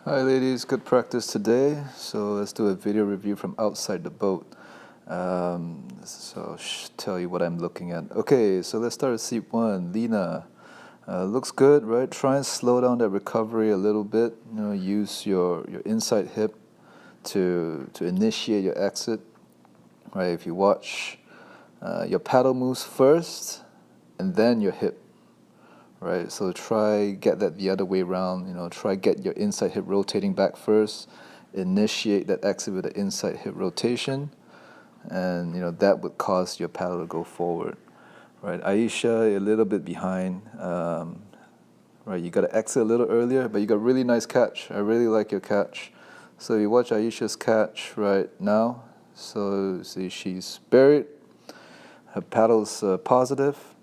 Hi ladies, good practice today. So let's do a video review from outside the boat. Tell you what I'm looking at. Okay, so let's start with seat one. Lena, looks good, right? Try and slow down that recovery a little bit. Use your inside hip to initiate your exit. Right? If you watch, your paddle moves first, and then your hip. Right, so try get that the other way around. Try get your inside hip rotating back first. Initiate that exit with the inside hip rotation, and that would cause your paddle to go forward. Right, Aisha, you're a little bit behind. Right, you got to exit a little earlier, but you got a really nice catch. I really like your catch. So you watch Aisha's catch right now. So see, she's buried. Her paddle's positive.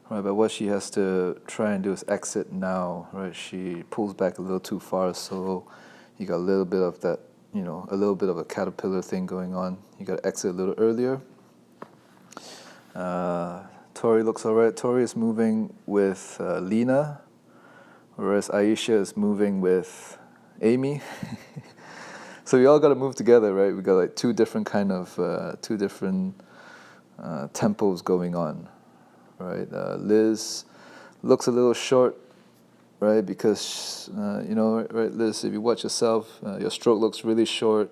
Right, but what she has to try and do is exit now, right? She pulls back a little too far, so you got a little bit of that, a little bit of a caterpillar thing going on. You got to exit a little earlier. Tori looks all right. Tori is moving with Lena, whereas Aisha is moving with Amy. So we all got to move together, right? We got like two different tempos going on. Right, Liz looks a little short, right? Because right, Liz, if you watch yourself, your stroke looks really short.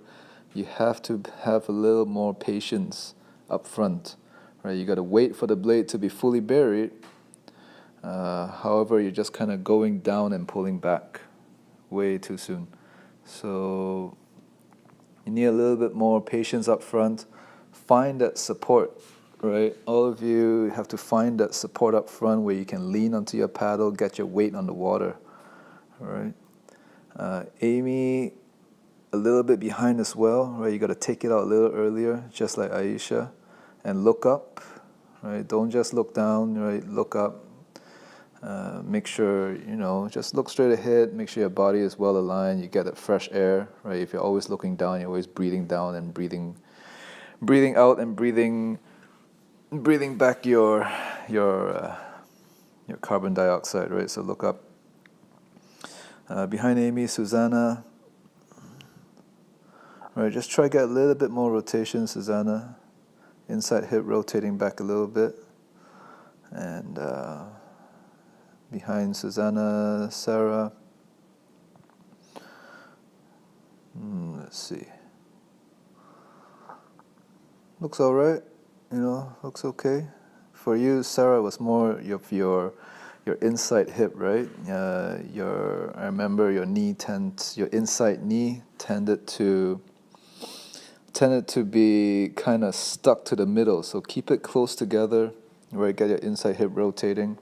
You have to have a little more patience up front, right? You got to wait for the blade to be fully buried. However, you're just kind of going down and pulling back way too soon. So you need a little bit more patience up front. Find that support. Right, all of you have to find that support up front where you can lean onto your paddle, get your weight on the water. All right, Amy, a little bit behind as well. Right, you got to take it out a little earlier, just like Aisha, and look up. Right, don't just look down. Right, look up. Make sure just look straight ahead. Make sure your body is well aligned. You get that fresh air. Right, if you're always looking down, you're always breathing down and breathing out and breathing back your carbon dioxide, right? So look up. Behind Amy, Susanna. Right, just try to get a little bit more rotation, Susanna. Inside hip rotating back a little bit. And behind Susanna, Sarah. Let's see. Looks all right. Looks okay. For you, Sarah, was more of your inside hip, right? I remember your inside knee tended to be kind of stuck to the middle. So keep it close together, right? Get your inside hip rotating.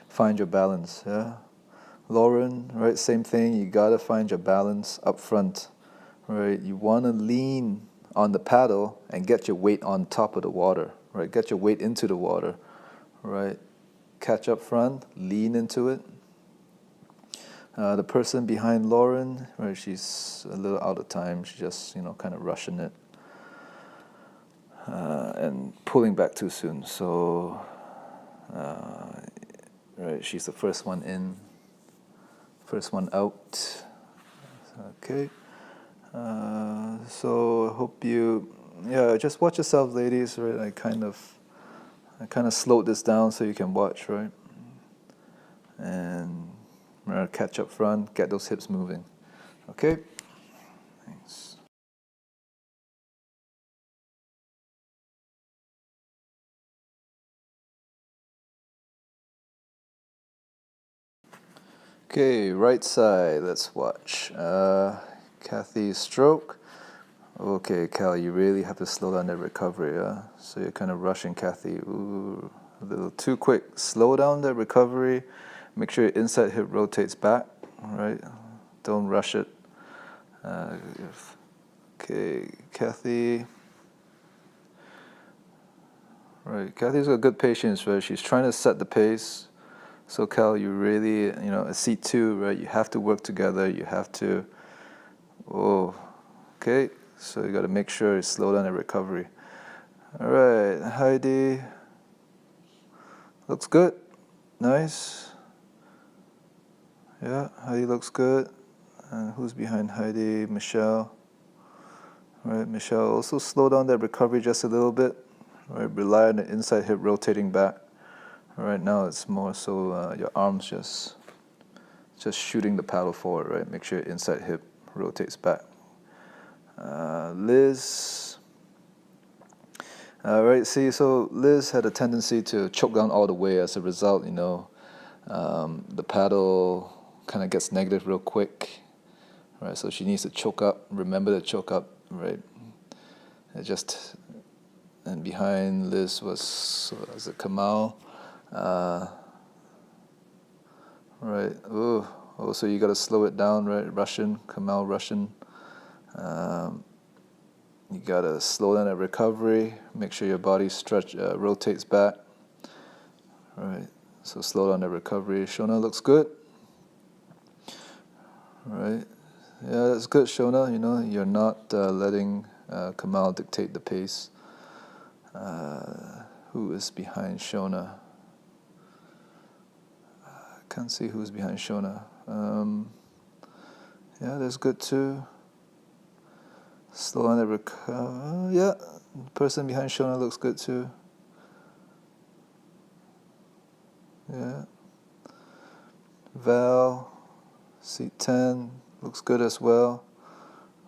Find your balance. Yeah, Lauren, right? Same thing. You gotta find your balance up front, right? You wanna lean on the paddle and get your weight on top of the water, right? Get your weight into the water, right? Catch up front, lean into it. The person behind Lauren, right? She's a little out of time. She's just kind of rushing it and pulling back too soon. So, right, she's the first one in, first one out. Okay. So I hope just watch yourself, ladies. Right, I kind of slowed this down so you can watch, right? And catch up front, get those hips moving. Okay. Thanks. Okay, right side. Let's watch. Kathy's stroke. Okay, Cal, you really have to slow down that recovery, So you're kind of rushing, Kathy. Ooh, a little too quick. Slow down that recovery. Make sure your inside hip rotates back, all right? Don't rush it. Okay, Kathy. Right, Kathy's got good patience, right? She's trying to set the pace. So, Cal, you really, a seat two, right? You have to work together. You have to, okay. So you got to make sure you slow down the recovery. All right, Heidi. Looks good. Nice. Yeah, Heidi looks good. And who's behind Heidi? Michelle. Right, Michelle, also slow down that recovery just a little bit. Right, rely on the inside hip rotating back. Right now it's more so your arms just shooting the paddle forward, right? Make sure your inside hip rotates back. Liz. Right, see, so Liz had a tendency to choke down all the way. As a result, the paddle kind of gets negative real quick. Right, so she needs to choke up. Remember to choke up, right? And behind Liz was it Kamal? Right. Oh, so you got to slow it down, right? Kamal Russian. You got to slow down that recovery. Make sure your body rotates back. Right. So slow down that recovery. Shona looks good. Right. Yeah, that's good, Shona. You're not letting Kamal dictate the pace. Who is behind Shona? Can't see who's behind Shona. Yeah, that's good too. Slow on the recovery. Yeah, the person behind Shona looks good too. Yeah. Val, seat 10, looks good as well.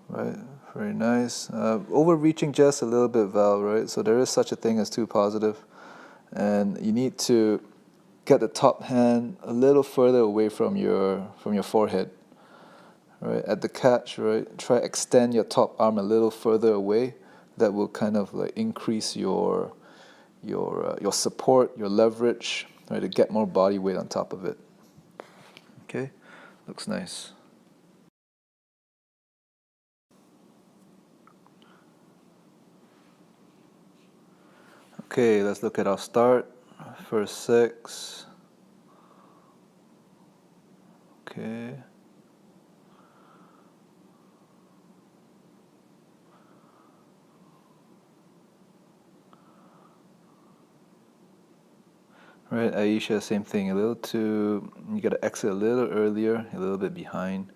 Right, very nice. Overreaching just a little bit, Val, right? So there is such a thing as too positive. And you need to get the top hand a little further away from your forehead. Right, at the catch, right? Try extend your top arm a little further away. That will kind of like increase your support, your leverage, right? To get more body weight on top of it. Okay, looks nice. Okay, let's look at our start. First 6. Okay. Right, Aisha, same thing. You gotta exit a little earlier, a little bit behind.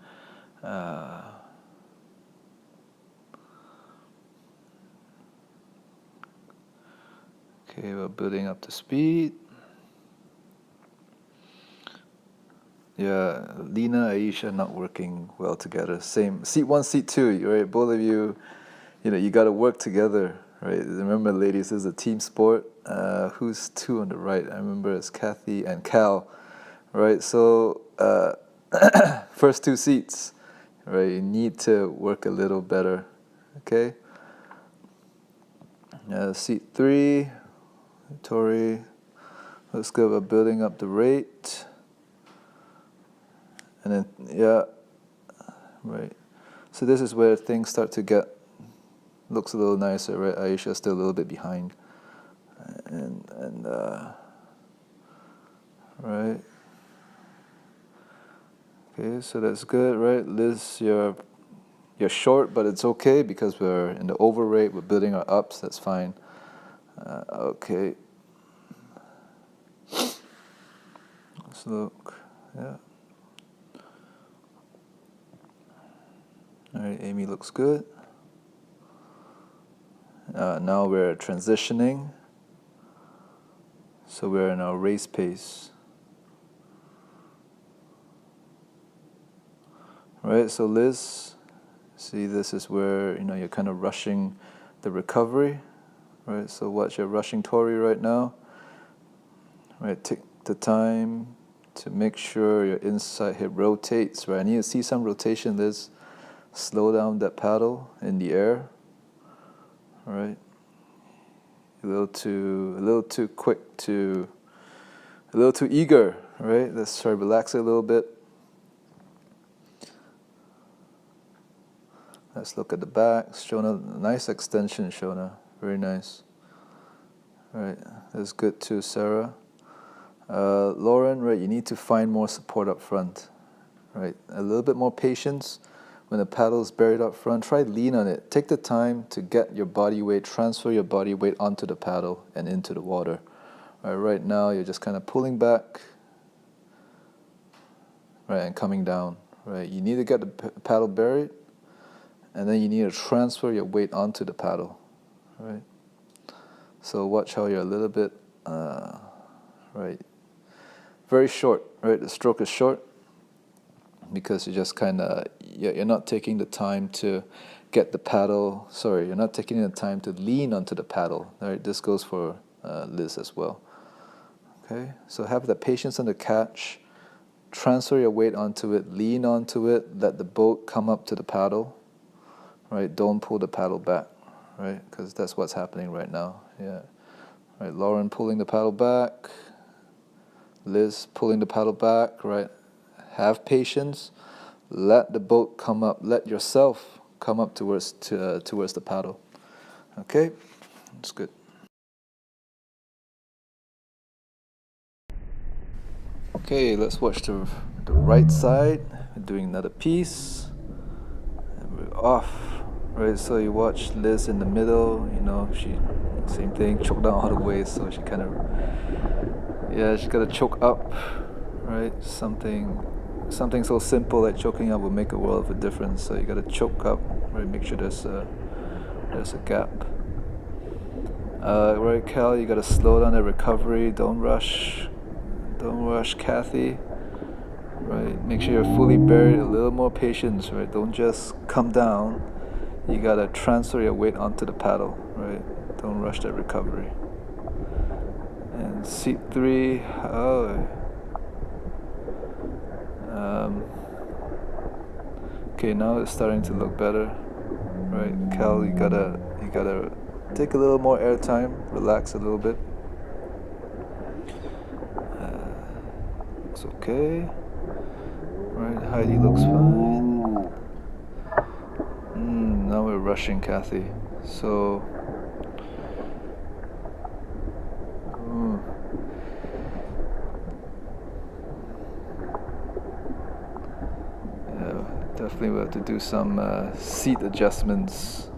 Okay, we're building up the speed. Yeah, Lena, Aisha not working well together. Same, seat 1, seat 2, right? Both of you, you gotta work together, right? Remember, ladies, this is a team sport. Who's 2 on the right? I remember it's Kathy and Cal, right? So, first 2 seats, right? You need to work a little better, okay? Seat 3, Tori, let's go about building up the rate. And then, yeah, right. So this is where things start to looks a little nicer, right? Aisha's still a little bit behind. Right. Okay, so that's good, right? Liz, you're short, but it's okay because we're in the over rate. We're building our ups. That's fine. Okay. Let's look. Yeah. All right, Amy looks good. Now we're transitioning. So we're in our race pace. Right, so Liz, see, this is where, you're kind of rushing the recovery. Right, so watch, you're rushing Tori right now. Right, take the time to make sure your inside hip rotates. Right, I need to see some rotation, Liz. Slow down that paddle in the air. All right, a little too quick a little too eager. Right, let's try to relax it a little bit. Let's look at the back. Shona, nice extension, Shona. Very nice. All right, that's good too, Sarah. Lauren, right, you need to find more support up front. Right, a little bit more patience. When the paddle is buried up front, try lean on it. Take the time to get your body weight, transfer your body weight onto the paddle and into the water. All right now you're just kind of pulling back, right, and coming down. right? You need to get the paddle buried, and then you need to transfer your weight onto the paddle, right? So watch how you're a little bit, right, very short, right? The stroke is short because you just kind of, you're not taking the time to get the paddle, sorry, you're not taking the time to lean onto the paddle, right? This goes for Liz as well. Okay, so have the patience on the catch, transfer your weight onto it, lean onto it, let the boat come up to the paddle, right? Don't pull the paddle back, right? Because that's what's happening right now, yeah. Right, Lauren pulling the paddle back, Liz pulling the paddle back, right? Have patience, let the boat come up, let yourself come up towards the paddle, okay? That's good. Okay, let's watch the right side. We're doing another piece. And we're off. Right, so you watch Liz in the middle, you know, she, same thing, choke down all the way, so she kind of, yeah, she gotta choke up, right? Something so simple like choking up will make a world of a difference, so you gotta choke up, right? Make sure there's a gap. Right, Cal, you gotta slow down the recovery, don't rush, Kathy. Right, make sure you're fully buried, a little more patience, right? Don't just come down. You gotta transfer your weight onto the paddle, right? Don't rush that recovery. And seat 3, okay, now it's starting to look better, right? Cal, you gotta take a little more air time, relax a little bit. Looks okay. Right, Heidi looks fine. Now we're rushing Kathy. So, yeah, definitely we'll have to do some seat adjustments.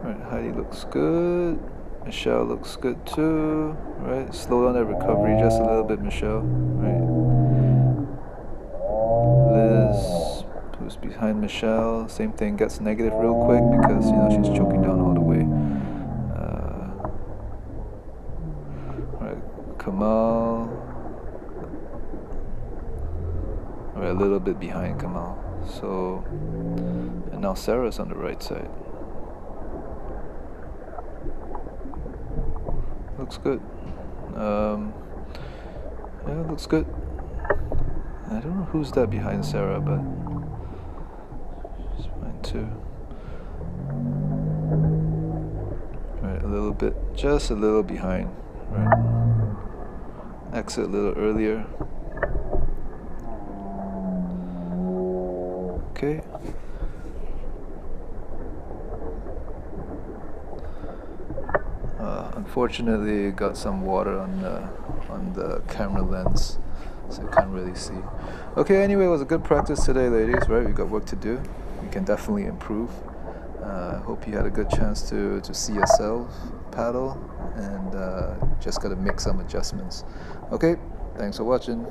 Right, Heidi looks good. Michelle looks good too, right? Slow down that recovery just a little bit, Michelle, right? Liz, who's behind Michelle, same thing, gets negative real quick because, you know, she's choking down all the way. Right, Kamal, right, a little bit behind Kamal. So, and now Sarah's on the right side. Looks good. Yeah, looks good. I don't know who's that behind Sarah, but she's fine too. Right, a little bit, just a little behind. Right. Exit a little earlier. Okay. Unfortunately, got some water on the camera lens, so I can't really see. Okay, anyway, it was a good practice today, ladies, right? We got work to do. We can definitely improve. Hope you had a good chance to see yourself paddle, and just got to make some adjustments. Okay, thanks for watching.